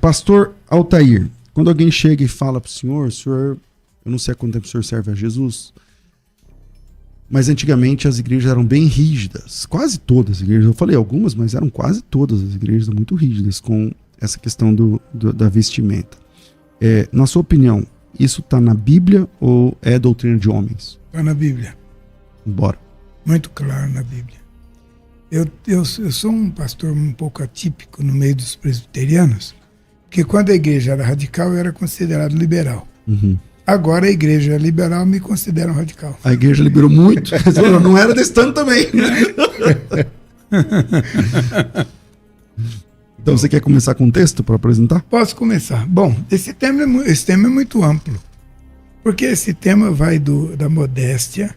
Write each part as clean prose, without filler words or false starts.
Pastor Altair, quando alguém chega e fala para o senhor, eu não sei há quanto tempo o senhor serve a Jesus, mas antigamente as igrejas eram bem rígidas, quase todas as igrejas, eu falei algumas, mas eram quase todas as igrejas muito rígidas com essa questão da vestimenta. Na sua opinião, isso está na Bíblia ou é doutrina de homens? Está na Bíblia. Bora. Muito claro na Bíblia. Eu sou um pastor um pouco atípico no meio dos presbiterianos, porque quando a igreja era radical, eu era considerado liberal. Uhum. Agora a igreja liberal me considera um radical. A igreja liberou muito, não era desse tanto também. Então você quer começar com um texto para apresentar? Posso começar. Bom, esse tema é muito amplo, porque esse tema vai da modéstia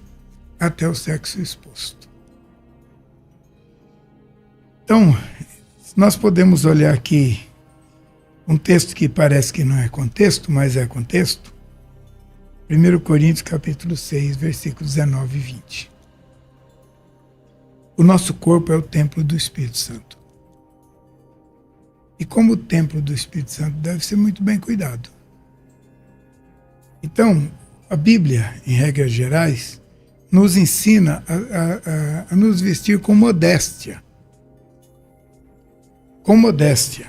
até o sexo exposto. Então, nós podemos olhar aqui um texto que parece que não é contexto, mas é contexto. 1 Coríntios capítulo 6, versículos 19 e 20. O nosso corpo é o templo do Espírito Santo. E como o templo do Espírito Santo deve ser muito bem cuidado. Então, a Bíblia, em regras gerais, nos ensina a nos vestir com modéstia. Com modéstia.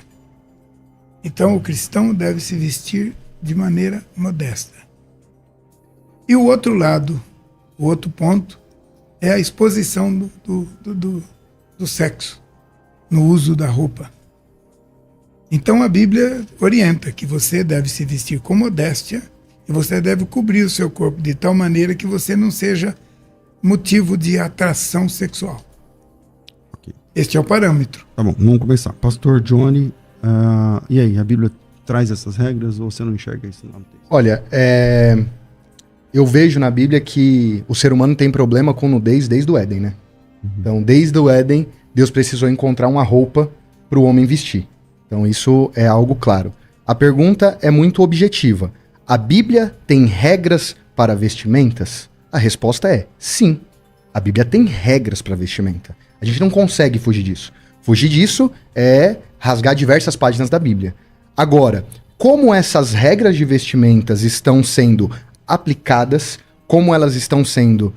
Então, o cristão deve se vestir de maneira modesta. E o outro lado, o outro ponto, é a exposição do sexo, no uso da roupa. Então a Bíblia orienta que você deve se vestir com modéstia e você deve cobrir o seu corpo de tal maneira que você não seja motivo de atração sexual. Okay. Este é o parâmetro. Tá bom, vamos começar. Pastor Johnny, e aí, a Bíblia traz essas regras ou você não enxerga isso no texto? Olha, eu vejo na Bíblia que o ser humano tem problema com nudez desde o Éden, né? Uhum. Então, desde o Éden, Deus precisou encontrar uma roupa para o homem vestir. Então, isso é algo claro. A pergunta é muito objetiva. A Bíblia tem regras para vestimentas? A resposta é sim. A Bíblia tem regras para vestimenta. A gente não consegue fugir disso. Fugir disso é rasgar diversas páginas da Bíblia. Agora, como essas regras de vestimentas estão sendo aplicadas, como elas estão sendo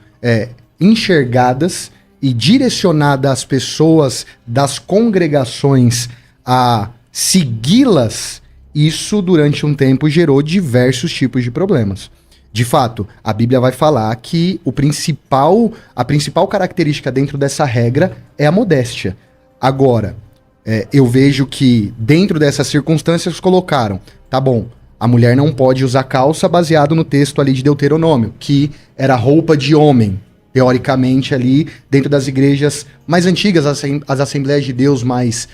enxergadas e direcionadas às pessoas das congregações a segui-las, isso durante um tempo gerou diversos tipos de problemas. De fato, a Bíblia vai falar que a principal característica dentro dessa regra é a modéstia. Agora, eu vejo que dentro dessas circunstâncias colocaram, tá bom, a mulher não pode usar calça baseado no texto ali de Deuteronômio, que era roupa de homem. Teoricamente ali, dentro das igrejas mais antigas, as Assembleias de Deus mais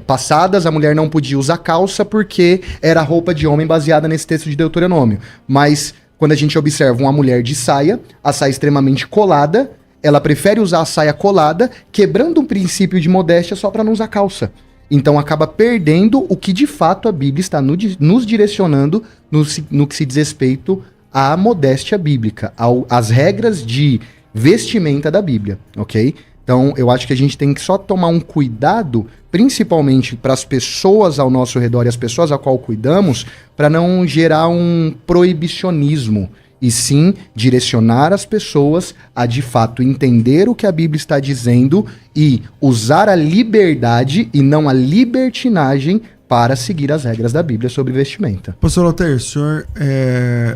passadas, a mulher não podia usar calça porque era roupa de homem baseada nesse texto de Deuteronômio. Mas quando a gente observa uma mulher de saia, a saia extremamente colada, ela prefere usar a saia colada, quebrando um princípio de modéstia só para não usar calça. Então acaba perdendo o que de fato a Bíblia está nos direcionando no que se diz respeito à modéstia bíblica, às regras de vestimenta da Bíblia, ok? Então eu acho que a gente tem que só tomar um cuidado, principalmente para as pessoas ao nosso redor e as pessoas a qual cuidamos, para não gerar um proibicionismo, e sim direcionar as pessoas a de fato entender o que a Bíblia está dizendo e usar a liberdade e não a libertinagem para seguir as regras da Bíblia sobre vestimenta. Pastor Altair, o senhor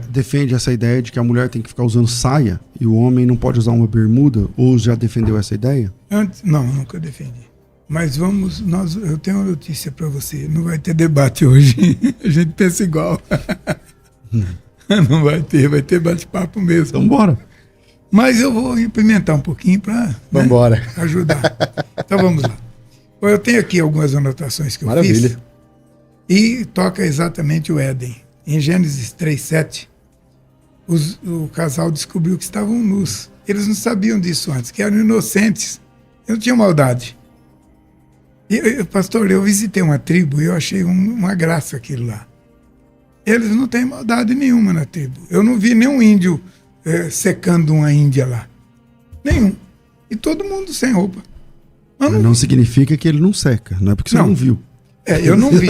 defende essa ideia de que a mulher tem que ficar usando saia e o homem não pode usar uma bermuda, ou já defendeu essa ideia? Não, nunca defendi. Mas eu tenho uma notícia para você, não vai ter debate hoje, a gente pensa igual. Não vai ter bate-papo mesmo. Então bora. Mas eu vou implementar um pouquinho para ajudar. Então vamos lá. Eu tenho aqui algumas anotações que eu fiz. E toca exatamente o Éden. Em Gênesis 3:7, o casal descobriu que estavam nus. Eles não sabiam disso antes, que eram inocentes. Não tinham maldade. Pastor, eu visitei uma tribo e eu achei uma graça aquilo lá. Eles não têm maldade nenhuma na tribo. Eu não vi nenhum índio secando uma índia lá. Nenhum. E todo mundo sem roupa. Mas não significa que ele não seca, não é porque você não viu. Eu não vi.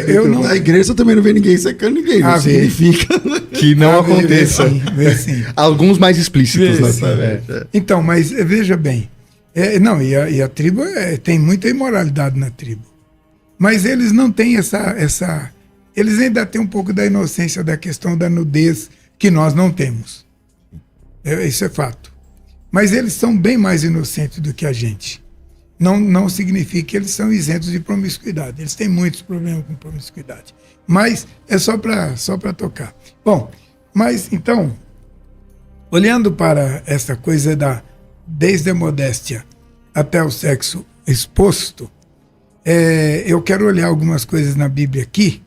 Eu não... Na igreja você também não vê ninguém secando ninguém. Não significa que não aconteça. Sim. Alguns mais explícitos. Então, mas veja bem. E a tribo tem muita imoralidade na tribo. Mas eles não têm essa... Eles ainda têm um pouco da inocência da questão da nudez que nós não temos. Isso é fato. Mas eles são bem mais inocentes do que a gente. Não significa que eles são isentos de promiscuidade. Eles têm muitos problemas com promiscuidade. Mas é só para tocar. Bom, mas então, olhando para essa coisa desde a modéstia até o sexo exposto, eu quero olhar algumas coisas na Bíblia aqui,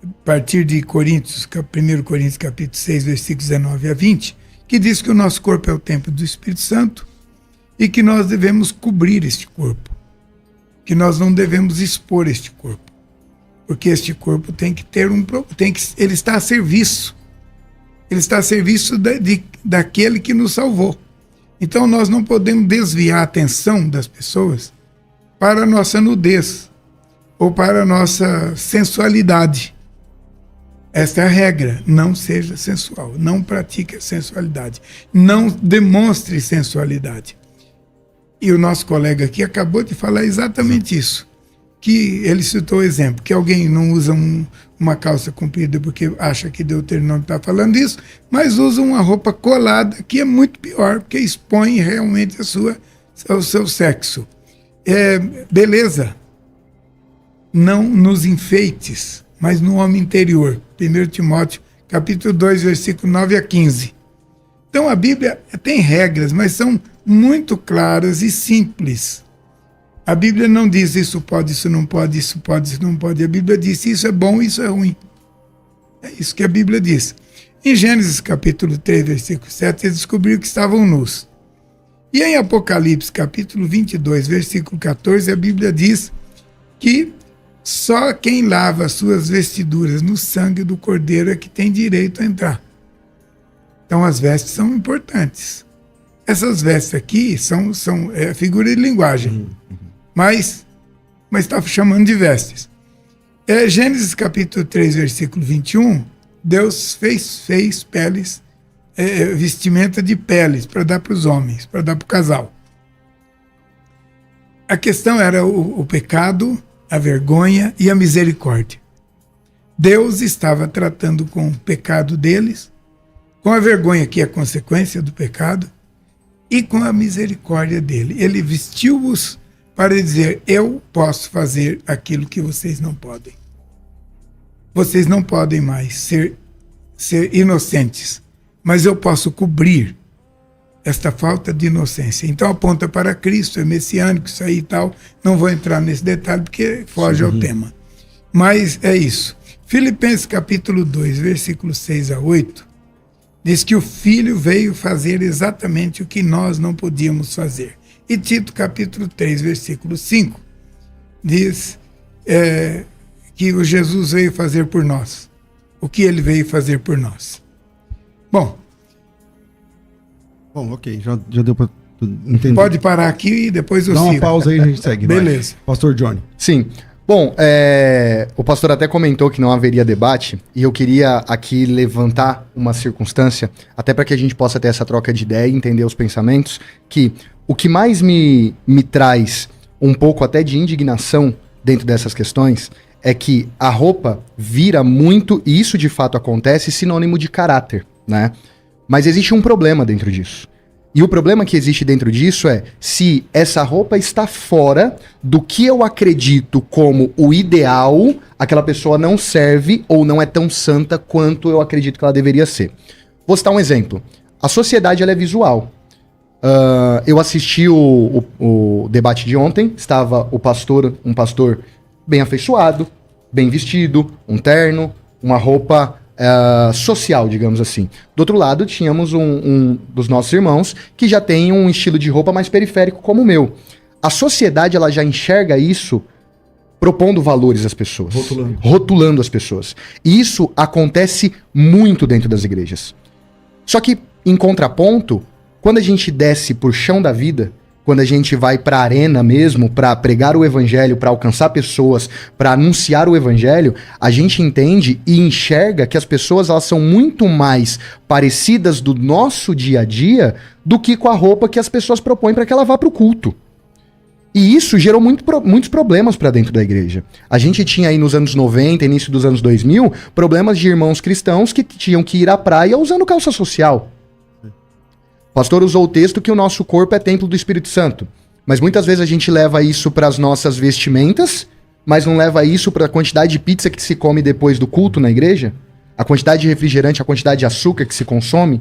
a partir de 1 Coríntios capítulo 6, versículos 19 a 20, que diz que o nosso corpo é o templo do Espírito Santo e que nós devemos cobrir este corpo, que nós não devemos expor este corpo, porque este corpo tem que ter ele está a serviço, daquele que nos salvou. Então nós não podemos desviar a atenção das pessoas para a nossa nudez ou para a nossa sensualidade. Esta é a regra. Não seja sensual. Não pratique a sensualidade. Não demonstre sensualidade. E o nosso colega aqui acabou de falar exatamente isso. Que ele citou o exemplo, que alguém não usa uma calça comprida porque acha que Deuteronômio está falando isso, mas usa uma roupa colada, que é muito pior, porque expõe realmente o seu sexo. Beleza. Não nos enfeites, mas no homem interior. 1 Timóteo, capítulo 2, versículo 9 a 15. Então a Bíblia tem regras, mas são muito claras e simples. A Bíblia não diz isso pode, isso não pode, isso pode, isso não pode. A Bíblia diz isso é bom, isso é ruim. É isso que a Bíblia diz. Em Gênesis capítulo 3, versículo 7, eles descobriram que estavam nus. E em Apocalipse capítulo 22, versículo 14, a Bíblia diz que só quem lava as suas vestiduras no sangue do Cordeiro é que tem direito a entrar. Então as vestes são importantes. Essas vestes aqui são figura de linguagem. Mas está chamando de vestes. Gênesis capítulo 3, versículo 21, Deus fez peles, vestimenta de peles para dar para os homens, para dar para o casal. A questão era o pecado, a vergonha e a misericórdia. Deus estava tratando com o pecado deles, com a vergonha que é consequência do pecado, e com a misericórdia dele. Ele vestiu-os para dizer, eu posso fazer aquilo que vocês não podem. Vocês não podem mais ser inocentes, mas eu posso cobrir esta falta de inocência. Então aponta para Cristo, é messiânico, isso aí e tal. Não vou entrar nesse detalhe porque foge ao tema. Mas é isso. Filipenses capítulo 2, versículos 6 a 8, diz que o Filho veio fazer exatamente o que nós não podíamos fazer. E Tito capítulo 3, versículo 5, diz que o Jesus veio fazer por nós. O que ele veio fazer por nós. Bom, ok, já deu para entender. Pode parar aqui e depois eu sigo. Dá uma pausa aí e a gente segue. Beleza. Vai. Pastor Johnny. Sim. Bom, o pastor até comentou que não haveria debate, e eu queria aqui levantar uma circunstância, até para que a gente possa ter essa troca de ideia e entender os pensamentos, que o que mais me traz um pouco até de indignação dentro dessas questões é que a roupa vira muito, e isso de fato acontece, sinônimo de caráter, né? Mas existe um problema dentro disso. E o problema que existe dentro disso é se essa roupa está fora do que eu acredito como o ideal, aquela pessoa não serve ou não é tão santa quanto eu acredito que ela deveria ser. Vou citar um exemplo. A sociedade ela é visual. Eu assisti o debate de ontem, estava um pastor bem afeiçoado, bem vestido, um terno, uma roupa social, digamos assim. Do outro lado, tínhamos um dos nossos irmãos que já tem um estilo de roupa mais periférico como o meu. A sociedade ela já enxerga isso propondo valores às pessoas. Rotulando as pessoas. E isso acontece muito dentro das igrejas. Só que, em contraponto, quando a gente desce por chão da vida, quando a gente vai para a arena mesmo, para pregar o evangelho, para alcançar pessoas, para anunciar o evangelho, a gente entende e enxerga que as pessoas elas são muito mais parecidas do nosso dia a dia do que com a roupa que as pessoas propõem para que ela vá para o culto. E isso gerou muitos problemas para dentro da igreja. A gente tinha aí nos anos 90, início dos anos 2000, problemas de irmãos cristãos que tinham que ir à praia usando calça social. O pastor usou o texto que o nosso corpo é templo do Espírito Santo. Mas muitas vezes a gente leva isso para as nossas vestimentas, mas não leva isso para a quantidade de pizza que se come depois do culto na igreja, a quantidade de refrigerante, a quantidade de açúcar que se consome.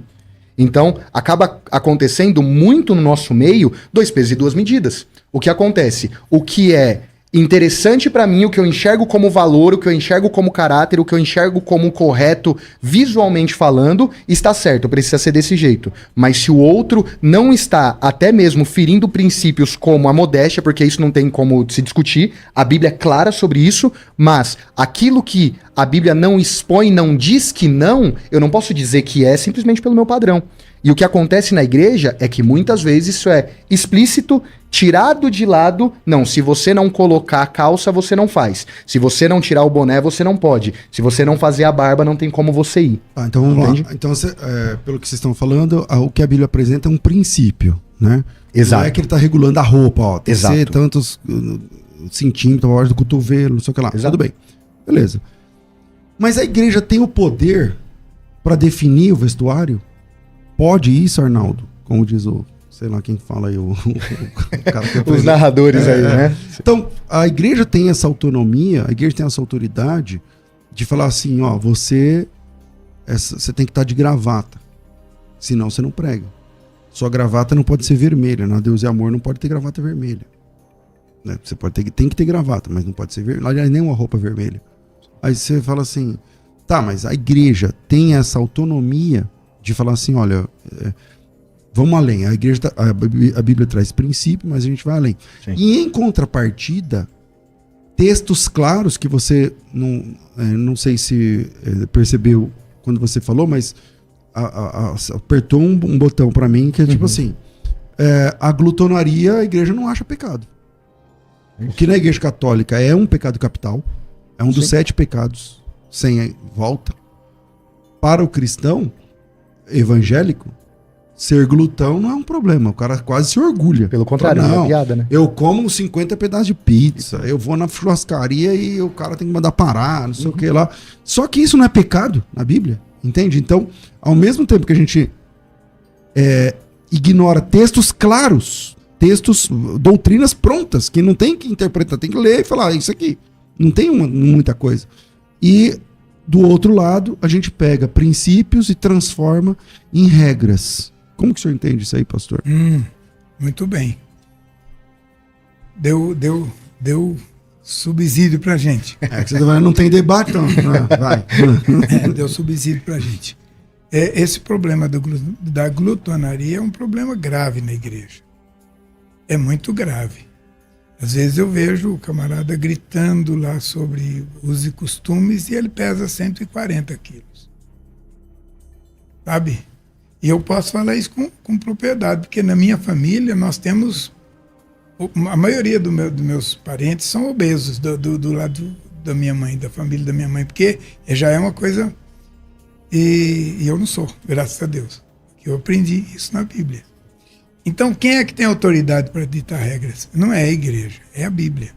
Então, acaba acontecendo muito no nosso meio 2 pesos e 2 medidas. O que acontece? O que é interessante pra mim, o que eu enxergo como valor, o que eu enxergo como caráter, o que eu enxergo como correto visualmente falando, está certo, precisa ser desse jeito. Mas se o outro não está até mesmo ferindo princípios como a modéstia, porque isso não tem como se discutir, a Bíblia é clara sobre isso, mas aquilo que a Bíblia não expõe, não diz que não, eu não posso dizer que é simplesmente pelo meu padrão. E o que acontece na igreja é que muitas vezes isso é explícito, tirado de lado. Não, se você não colocar a calça, você não faz. Se você não tirar o boné, você não pode. Se você não fazer a barba, não tem como você ir. Então vamos lá. Então, pelo que vocês estão falando, o que a Bíblia apresenta é um princípio, né? Exato. Não é que ele está regulando a roupa, ó. Tem Exato. que ser tantos centímetros, a hora do cotovelo, não sei o que lá. Exato. Tudo bem. Beleza. Mas a igreja tem o poder para definir o vestuário? Pode isso, Arnaldo? Como diz o, sei lá quem fala aí, o cara que Os narradores aí, né? Então, a igreja tem essa autonomia, a igreja tem essa autoridade de falar assim, ó, você tem que estar de gravata, senão você não prega. Sua gravata não pode ser vermelha, na Deus e Amor não pode ter gravata vermelha. Né? Você tem que ter gravata, mas não pode ser vermelha, aliás, nem uma roupa vermelha. Aí você fala assim, tá, mas a igreja tem essa autonomia de falar assim, olha, vamos além. A igreja, a Bíblia traz princípio, mas a gente vai além. Sim. E em contrapartida, textos claros que você não sei se percebeu quando você falou, mas apertou um botão para mim que é tipo assim, a glutonaria a igreja não acha pecado. O que na igreja católica é um pecado capital, é um dos 7 pecados sem volta. Para o cristão evangélico, ser glutão não é um problema. O cara quase se orgulha. Pelo contrário, não, é piada, né? Eu como 50 pedaços de pizza, eu vou na churrascaria e o cara tem que mandar parar, não sei o que lá. Só que isso não é pecado na Bíblia, entende? Então, ao mesmo tempo que a gente ignora textos claros, doutrinas prontas, que não tem que interpretar, tem que ler e falar, isso aqui. Não tem muita coisa. E do outro lado, a gente pega princípios e transforma em regras. Como que o senhor entende isso aí, pastor? Muito bem. Deu subsídio pra gente. Que você não tem debate, então. Vai. Deu subsídio pra gente. Esse problema da glutonaria é um problema grave na igreja. É muito grave. Às vezes eu vejo o camarada gritando lá sobre usos e costumes e ele pesa 140 quilos. Sabe? E eu posso falar isso com propriedade, porque na minha família nós temos... A maioria dos meus parentes são obesos do lado da minha mãe, da família da minha mãe, porque já é uma coisa... E eu não sou, graças a Deus. Eu aprendi isso na Bíblia. Então, quem é que tem autoridade para ditar regras? Não é a igreja, é a Bíblia.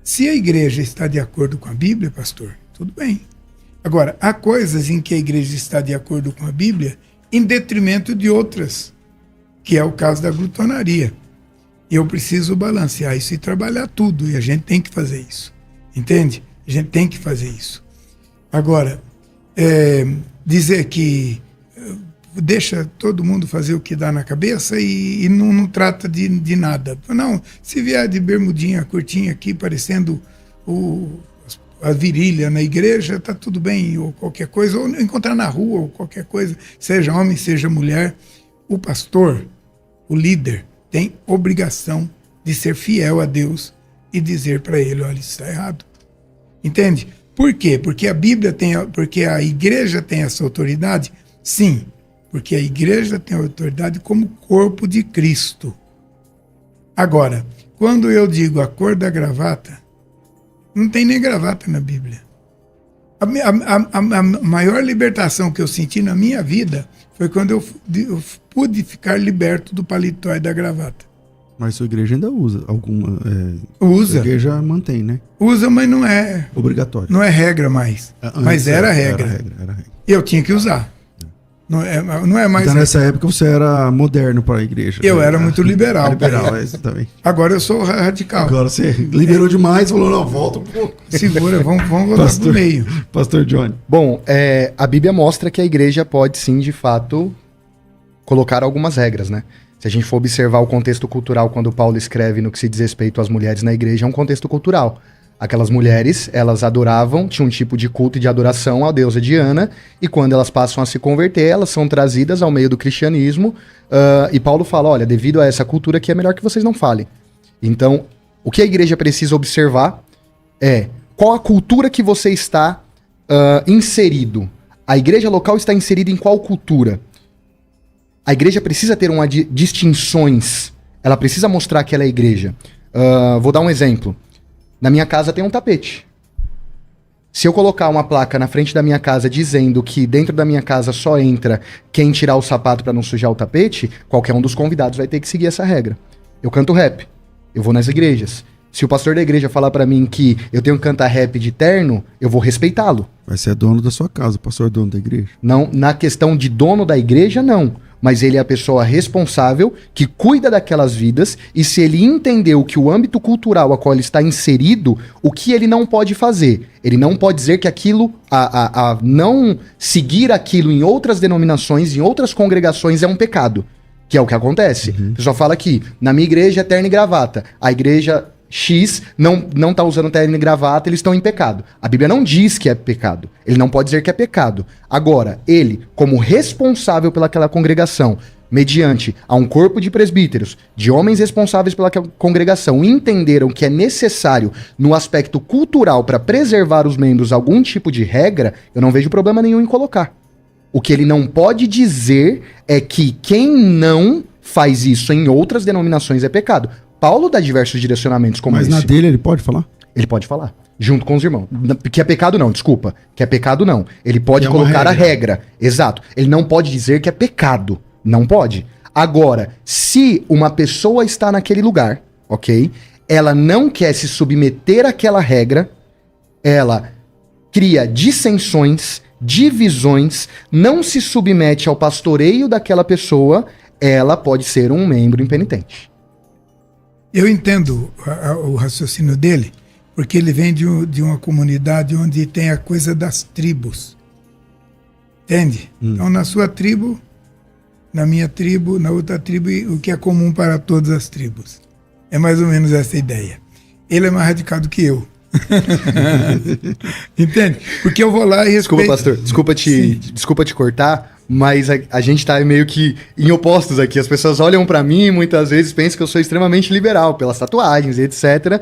Se a igreja está de acordo com a Bíblia, pastor, tudo bem. Agora, há coisas em que a igreja está de acordo com a Bíblia em detrimento de outras, que é o caso da glutonaria. E eu preciso balancear isso e trabalhar tudo, e a gente tem que fazer isso. Entende? A gente tem que fazer isso. Agora, dizer que deixa todo mundo fazer o que dá na cabeça e não trata de nada. Não, se vier de bermudinha curtinha aqui, parecendo a virilha na igreja, tá tudo bem, ou qualquer coisa, ou encontrar na rua, ou qualquer coisa, seja homem, seja mulher. O pastor, o líder, tem obrigação de ser fiel a Deus e dizer para ele, olha, isso está errado. Entende? Por quê? Porque porque a igreja tem essa autoridade? Sim. Porque a igreja tem autoridade como corpo de Cristo. Agora, quando eu digo a cor da gravata, não tem nem gravata na Bíblia. A maior libertação que eu senti na minha vida foi quando eu pude ficar liberto do paletó e da gravata. Mas sua igreja ainda usa alguma... Usa. A igreja mantém, né? Usa, mas não é... Obrigatório. Não é regra mais. Mas era regra. Era regra. Eu tinha que usar. Não é mais... Então nessa época você era moderno para a igreja. Eu era muito liberal. Liberal, exatamente. Agora eu sou radical. Agora você liberou demais, falou, não, volta um pouco. Segura, vamos voltar pro meio. Pastor Johnny. Bom, a Bíblia mostra que a igreja pode sim, de fato, colocar algumas regras, né? Se a gente for observar o contexto cultural quando Paulo escreve no que se diz respeito às mulheres na igreja, é um contexto cultural. Aquelas mulheres, elas adoravam, tinham um tipo de culto e de adoração à deusa Diana, e quando elas passam a se converter, elas são trazidas ao meio do cristianismo, e Paulo fala, olha, devido a essa cultura aqui é melhor que vocês não falem. Então, o que a igreja precisa observar é qual a cultura que você está inserido. A igreja local está inserida em qual cultura? A igreja precisa ter distinções, ela precisa mostrar que ela é igreja. Vou dar um exemplo. Na minha casa tem um tapete. Se eu colocar uma placa na frente da minha casa dizendo que dentro da minha casa só entra quem tirar o sapato para não sujar o tapete, qualquer um dos convidados vai ter que seguir essa regra. Eu canto rap, eu vou nas igrejas. Se o pastor da igreja falar para mim que eu tenho que cantar rap de terno, eu vou respeitá-lo. Vai ser dono da sua casa, o pastor é dono da igreja. Não, na questão de dono da igreja, não. Mas ele é a pessoa responsável que cuida daquelas vidas, e se ele entendeu que o âmbito cultural a qual ele está inserido, o que ele não pode fazer? Ele não pode dizer que aquilo, não seguir aquilo em outras denominações, em outras congregações é um pecado, que é o que acontece. O pessoal fala que na minha igreja é terno e gravata, a igreja X não tá usando terno e gravata, eles estão em pecado. A Bíblia não diz que é pecado. Ele não pode dizer que é pecado. Agora, ele, como responsável pelaquela congregação, mediante a um corpo de presbíteros, de homens responsáveis pela congregação, entenderam que é necessário, no aspecto cultural, para preservar os membros, algum tipo de regra, eu não vejo problema nenhum em colocar. O que ele não pode dizer é que quem não faz isso em outras denominações é pecado. Paulo dá diversos direcionamentos como esse. Mas na dele ele pode falar? Ele pode falar, junto com os irmãos. Que é pecado não, desculpa. Que é pecado não. Ele pode é colocar a regra. Exato. Ele não pode dizer que é pecado. Não pode. Agora, se uma pessoa está naquele lugar, ok? Ela não quer se submeter àquela regra, ela cria dissensões, divisões, não se submete ao pastoreio daquela pessoa, ela pode ser um membro impenitente. Eu entendo o raciocínio dele, porque ele vem de uma comunidade onde tem a coisa das tribos. Entende? Então, na sua tribo, na minha tribo, na outra tribo, o que é comum para todas as tribos. É mais ou menos essa ideia. Ele é mais radical do que eu. Entende? Porque eu vou lá e respeito... Desculpa, pastor, desculpa te cortar, mas a gente tá meio que em opostos aqui. As pessoas olham pra mim e muitas vezes pensam que eu sou extremamente liberal, pelas tatuagens e etc.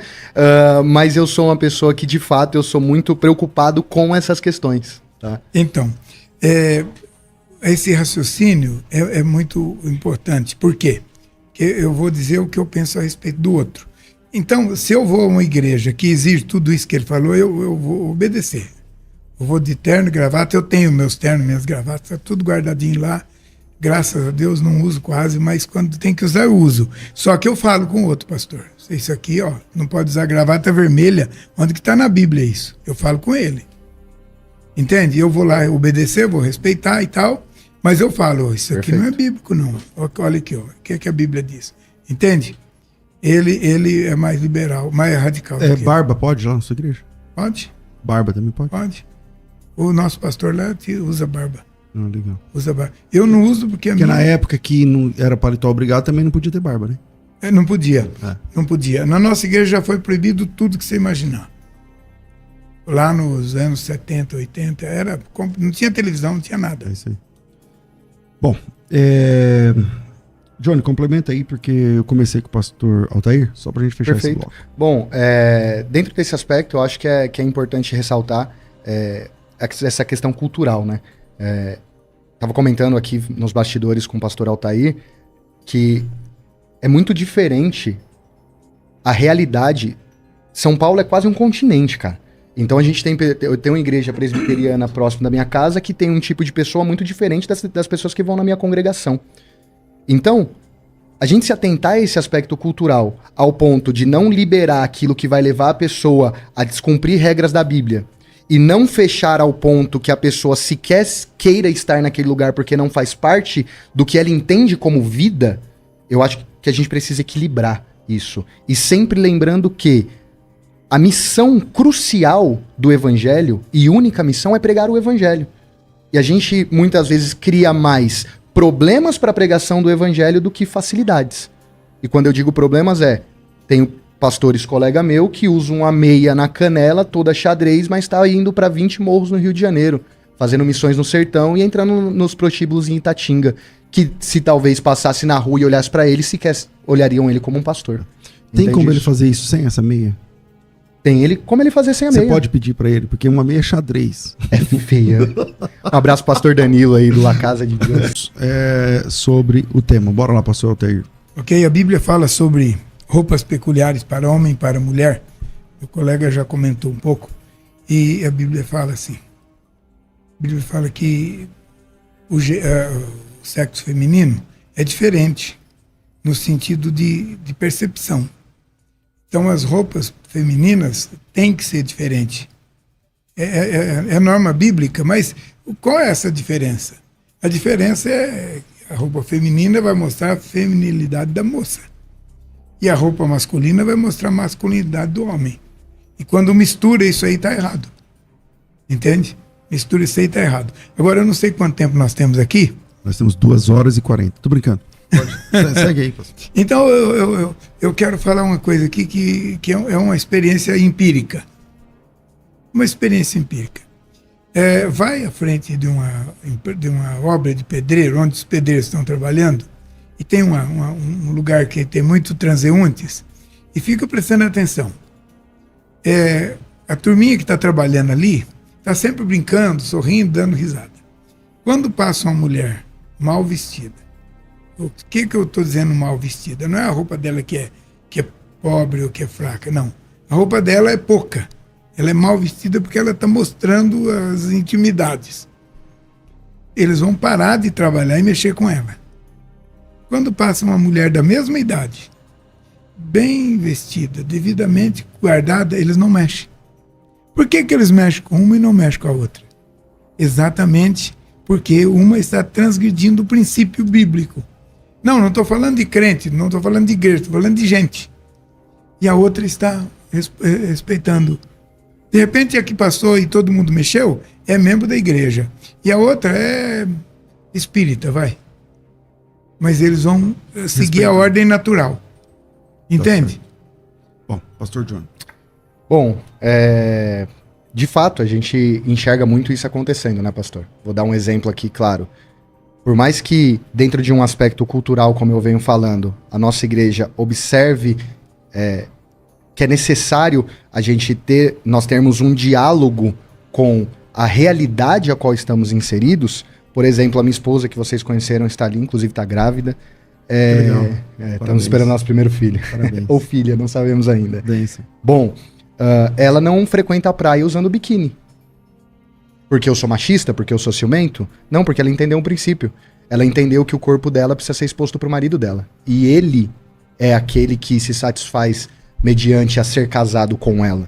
Mas eu sou uma pessoa que, de fato, eu sou muito preocupado com essas questões. Tá? Então, esse raciocínio é muito importante. Por quê? Porque eu vou dizer o que eu penso a respeito do outro. Então, se eu vou a uma igreja que exige tudo isso que ele falou, eu vou obedecer. Eu vou de terno e gravata, eu tenho meus ternos, minhas gravatas, tá tudo guardadinho lá. Graças a Deus não uso quase, mas quando tem que usar eu uso. Só que eu falo com o outro pastor. Isso aqui, ó, não pode usar gravata vermelha. Onde que tá na Bíblia isso? Eu falo com ele. Entende? Eu vou lá obedecer, vou respeitar e tal, mas eu falo, isso aqui não é bíblico não. Olha aqui, ó, o que é que a Bíblia diz? Entende? Ele é mais liberal, mais radical. Barba pode lá na sua igreja? Pode. Barba também pode? Pode. O nosso pastor lá usa barba. Ah, legal. Usa barba. Eu não uso porque... Porque na época que não era paletó obrigado, também não podia ter barba, né? Não podia. Não podia. Na nossa igreja já foi proibido tudo que você imaginar. Lá nos anos 70, 80, não tinha televisão, não tinha nada. É isso aí. Bom, Johnny, complementa aí, porque eu comecei com o pastor Altair, só pra gente fechar esse bloco. Bom, dentro desse aspecto, eu acho que é importante ressaltar essa questão cultural, né? Tava comentando aqui nos bastidores com o pastor Altair que é muito diferente a realidade... São Paulo é quase um continente, cara. Então a gente eu tenho uma igreja presbiteriana próximo da minha casa que tem um tipo de pessoa muito diferente das pessoas que vão na minha congregação. Então, a gente se atentar a esse aspecto cultural ao ponto de não liberar aquilo que vai levar a pessoa a descumprir regras da Bíblia e não fechar ao ponto que a pessoa sequer queira estar naquele lugar porque não faz parte do que ela entende como vida, eu acho que a gente precisa equilibrar isso. E sempre lembrando que a missão crucial do evangelho e única missão é pregar o evangelho. E a gente muitas vezes cria mais problemas para a pregação do evangelho do que facilidades. E quando eu digo problemas tenho pastores colega meu que usam uma meia na canela, toda xadrez, mas está indo para 20 morros no Rio de Janeiro, fazendo missões no sertão e entrando nos prostíbulos em Itatinga, que se talvez passasse na rua e olhasse para ele, sequer olhariam ele como um pastor. Tem Entende como isso? ele fazer isso sem essa meia? Tem ele, como ele fazer sem a meia. Você pode pedir pra ele, porque uma meia é xadrez. É feia. Um abraço pro pastor Danilo aí do La Casa de Deus. Sobre o tema. Bora lá, pastor Altair. Ok, a Bíblia fala sobre roupas peculiares para homem e para mulher. O colega já comentou um pouco. E a Bíblia fala assim. A Bíblia fala que o sexo feminino é diferente no sentido de percepção. Então as roupas femininas têm que ser diferentes. É norma bíblica, mas qual é essa diferença? A diferença é que a roupa feminina vai mostrar a feminilidade da moça. E a roupa masculina vai mostrar a masculinidade do homem. E quando mistura isso aí está errado. Entende? Mistura isso aí está errado. Agora eu não sei quanto tempo nós temos aqui. Nós temos 2h40. Tô brincando. Segue aí, pastor. Então eu quero falar uma coisa aqui que é uma experiência empírica. Uma experiência empírica. Vai à frente de uma obra de pedreiro, onde os pedreiros estão trabalhando, e tem um lugar que tem muito transeuntes, e fica prestando atenção. A turminha que está trabalhando ali está sempre brincando, sorrindo, dando risada. Quando passa uma mulher mal vestida, o que eu estou dizendo mal vestida? Não é a roupa dela que é pobre ou que é fraca, não. A roupa dela é pouca. Ela é mal vestida porque ela está mostrando as intimidades. Eles vão parar de trabalhar e mexer com ela. Quando passa uma mulher da mesma idade, bem vestida, devidamente guardada, eles não mexem. Por que eles mexem com uma e não mexem com a outra? Exatamente porque uma está transgredindo o princípio bíblico. Não estou falando de crente, não estou falando de igreja, estou falando de gente. E a outra está respeitando. De repente a que passou e todo mundo mexeu é membro da igreja. E a outra é espírita, vai. Mas eles vão seguir a ordem natural. Entende? Tá. Bom, pastor John. Bom, de fato, a gente enxerga muito isso acontecendo, né, pastor? Vou dar um exemplo aqui, claro. Por mais que, dentro de um aspecto cultural, como eu venho falando, a nossa igreja observe que é necessário nós termos um diálogo com a realidade a qual estamos inseridos. Por exemplo, a minha esposa, que vocês conheceram, está ali, inclusive está grávida. Estamos esperando nosso primeiro filho. Ou filha, não sabemos ainda. Bom, ela não frequenta a praia usando biquíni. Porque eu sou machista? Porque eu sou ciumento? Não, porque ela entendeu um princípio. Ela entendeu que o corpo dela precisa ser exposto para o marido dela. E ele é aquele que se satisfaz mediante a ser casado com ela.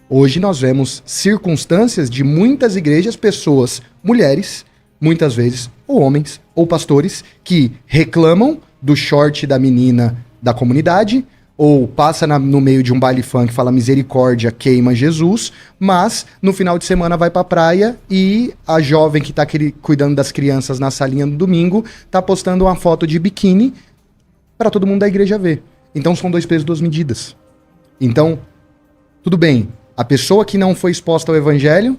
Hoje nós vemos circunstâncias de muitas igrejas, pessoas, mulheres, muitas vezes, ou homens, ou pastores, que reclamam do short da menina da comunidade, ou passa no meio de um baile funk, fala misericórdia, queima Jesus, mas no final de semana vai pra praia e a jovem que tá cuidando das crianças na salinha no domingo tá postando uma foto de biquíni para todo mundo da igreja ver. Então são 2 pesos, 2 medidas. Então, tudo bem, a pessoa que não foi exposta ao evangelho,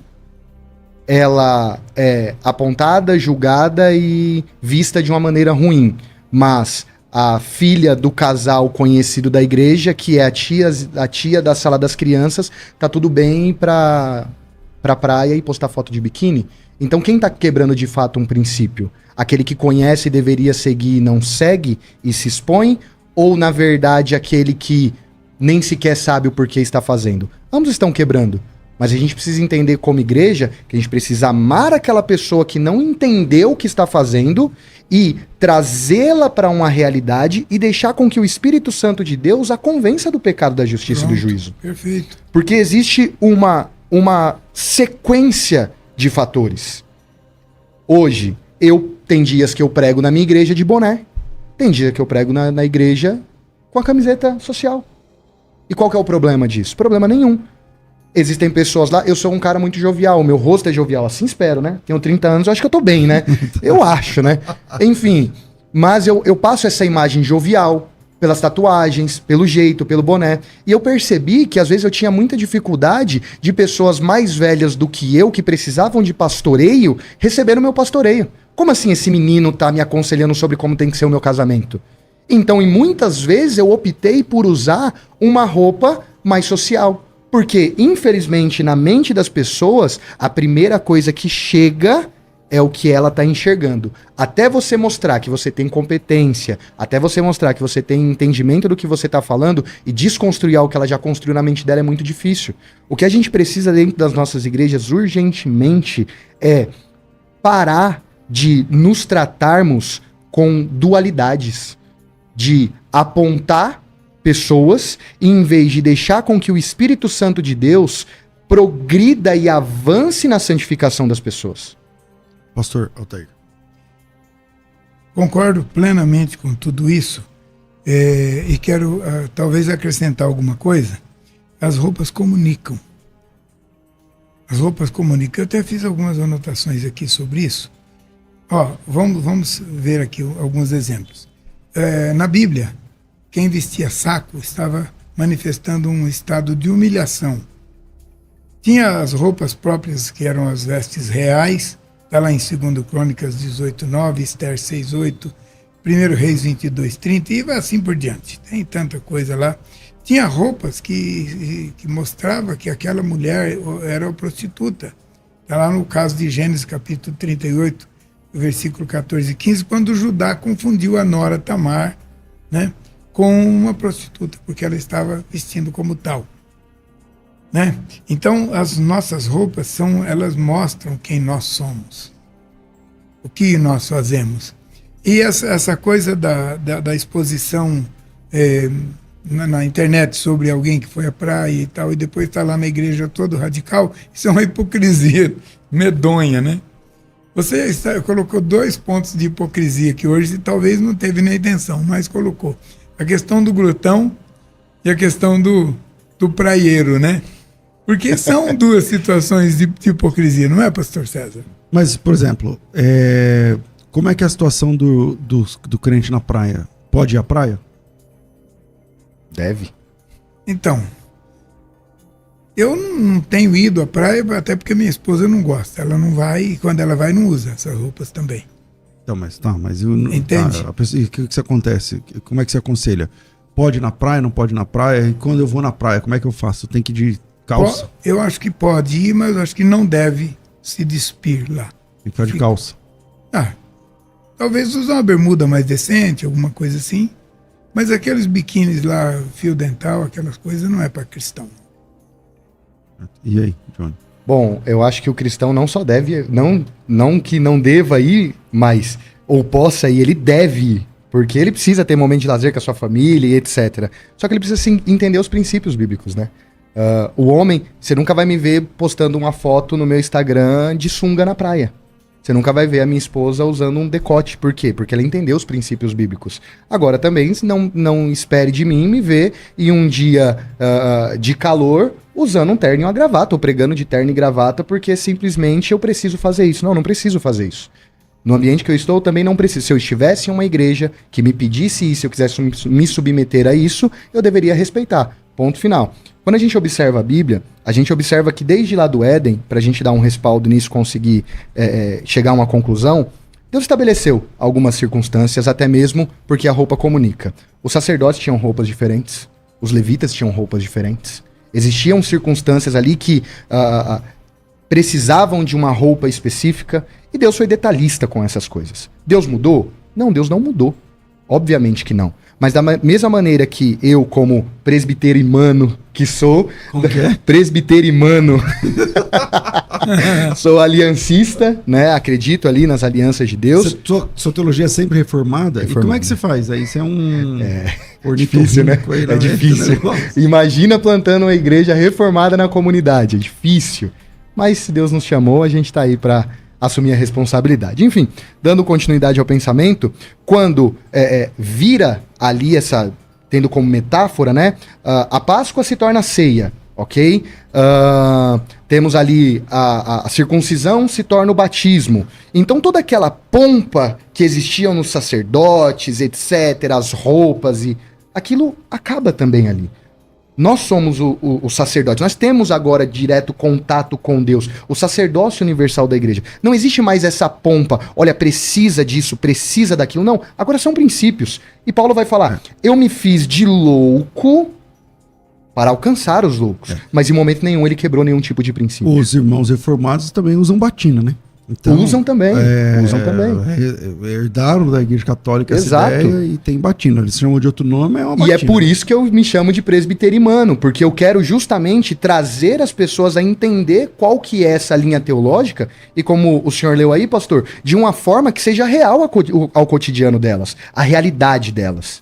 ela é apontada, julgada e vista de uma maneira ruim, mas a filha do casal conhecido da igreja, que é a tia da sala das crianças, tá tudo bem ir pra praia e postar foto de biquíni. Então quem tá quebrando de fato um princípio? Aquele que conhece e deveria seguir e não segue e se expõe? Ou na verdade aquele que nem sequer sabe o porquê está fazendo. Ambos estão quebrando. Mas a gente precisa entender como igreja que a gente precisa amar aquela pessoa que não entendeu o que está fazendo e trazê-la para uma realidade e deixar com que o Espírito Santo de Deus a convença do pecado, da justiça e do juízo. Perfeito. Porque existe uma sequência de fatores. Hoje, tem dias que eu prego na minha igreja de boné. Tem dia que eu prego na igreja com a camiseta social. E qual que é o problema disso? Problema nenhum. Existem pessoas lá, eu sou um cara muito jovial, o meu rosto é jovial, assim espero, né? Tenho 30 anos, eu acho que eu tô bem, né? Eu acho, né? Enfim, mas eu passo essa imagem jovial pelas tatuagens, pelo jeito, pelo boné. E eu percebi que às vezes eu tinha muita dificuldade de pessoas mais velhas do que eu, que precisavam de pastoreio, receber o meu pastoreio. Como assim esse menino tá me aconselhando sobre como tem que ser o meu casamento? Então, e muitas vezes eu optei por usar uma roupa mais social. Porque, infelizmente, na mente das pessoas, a primeira coisa que chega é o que ela está enxergando. Até você mostrar que você tem competência, até você mostrar que você tem entendimento do que você está falando e desconstruir algo que ela já construiu na mente dela é muito difícil. O que a gente precisa dentro das nossas igrejas urgentemente é parar de nos tratarmos com dualidades, de apontar pessoas, e em vez de deixar com que o Espírito Santo de Deus progrida e avance na santificação das pessoas. Pastor Altair. Concordo plenamente com tudo isso, e quero talvez acrescentar alguma coisa. As roupas comunicam. As roupas comunicam. Eu até fiz algumas anotações aqui sobre isso. Vamos ver aqui alguns exemplos. Na Bíblia, quem vestia saco estava manifestando um estado de humilhação. Tinha as roupas próprias, que eram as vestes reais, está lá em 2 Crônicas 18:9, Esther 6:8, 1 Reis 22:30 e vai assim por diante. Tem tanta coisa lá. Tinha roupas que mostrava que aquela mulher era uma prostituta. Está lá no caso de Gênesis capítulo 38, versículo 14 e 15, quando Judá confundiu a nora Tamar, né, com uma prostituta, porque ela estava vestindo como tal, né? Então, as nossas roupas elas mostram quem nós somos, o que nós fazemos. E essa coisa da exposição na internet sobre alguém que foi à praia e tal, e depois está lá na igreja todo radical, isso é uma hipocrisia medonha, né? Você colocou 2 pontos de hipocrisia que hoje talvez não teve nem intenção, mas colocou. A questão do glutão e a questão do praieiro, né? Porque são 2 situações de hipocrisia, não é, pastor César? Mas, por exemplo, como é que é a situação do crente na praia? Pode ir à praia? Deve. Então, eu não tenho ido à praia, até porque minha esposa não gosta. Ela não vai, e quando ela vai, não usa essas roupas também. Então, mas Entende? O que acontece? Como é que você aconselha? Pode ir na praia, não pode ir na praia? E quando eu vou na praia, como é que eu faço? Tem que ir de calça? Eu acho que pode ir, mas eu acho que não deve se despir lá. Tem que ficar de calça. Talvez usar uma bermuda mais decente, alguma coisa assim. Mas aqueles biquínis lá, fio dental, aquelas coisas, não é para cristão. E aí, Johnny? Bom, eu acho que o cristão não só deve, não que não deva ir, mas, ou possa ir, ele deve ir. Porque ele precisa ter momento de lazer com a sua família e etc. Só que ele precisa entender os princípios bíblicos, né? O homem, você nunca vai me ver postando uma foto no meu Instagram de sunga na praia. Você nunca vai ver a minha esposa usando um decote. Por quê? Porque ela entendeu os princípios bíblicos. Agora também, não espere de mim me ver em um dia de calor usando um terno e uma gravata, ou pregando de terno e gravata, porque simplesmente eu preciso fazer isso. Não preciso fazer isso. No ambiente que eu estou, também não preciso. Se eu estivesse em uma igreja que me pedisse isso, se eu quisesse me submeter a isso, eu deveria respeitar. Ponto final. Quando a gente observa a Bíblia, a gente observa que desde lá do Éden, para a gente dar um respaldo nisso, conseguir chegar a uma conclusão, Deus estabeleceu algumas circunstâncias, até mesmo porque a roupa comunica. Os sacerdotes tinham roupas diferentes, os levitas tinham roupas diferentes. Existiam circunstâncias ali que precisavam de uma roupa específica, e Deus foi detalhista com essas coisas. Deus mudou? Não, Deus não mudou. Obviamente que não. Mas da mesma maneira que eu, como presbiterimano que sou, Como que é? presbiterimano, sou aliancista, né? Acredito ali nas alianças de Deus. Sua teologia é sempre reformada? E como Reformada. é que você faz? Aí você é um Difícil, né? ornitorrinco aí na É mente do difícil. negócio. Imagina plantando uma igreja reformada na comunidade. É difícil. Mas se Deus nos chamou, a gente tá aí para assumir a responsabilidade. Enfim, dando continuidade ao pensamento, quando vira ali essa, tendo como metáfora, né? A Páscoa se torna ceia, ok? Temos ali a circuncisão se torna o batismo. Então toda aquela pompa que existia nos sacerdotes, etc., as roupas, e aquilo acaba também ali. Nós somos o sacerdote, nós temos agora direto contato com Deus, o sacerdócio universal da igreja. Não existe mais essa pompa, olha, precisa disso, precisa daquilo, não. Agora são princípios. E Paulo vai falar, eu me fiz de louco para alcançar os loucos. Mas em momento nenhum ele quebrou nenhum tipo de princípio. Os irmãos reformados também usam batina, né? Então, Usam também. Herdaram da Igreja Católica Exato. essa ideia e tem batina. Eles chamam de outro nome, é uma batina. E é por isso que eu me chamo de presbiterimano, porque eu quero justamente trazer as pessoas a entender qual que é essa linha teológica, e como o senhor leu aí, pastor, de uma forma que seja real ao cotidiano delas, a realidade delas.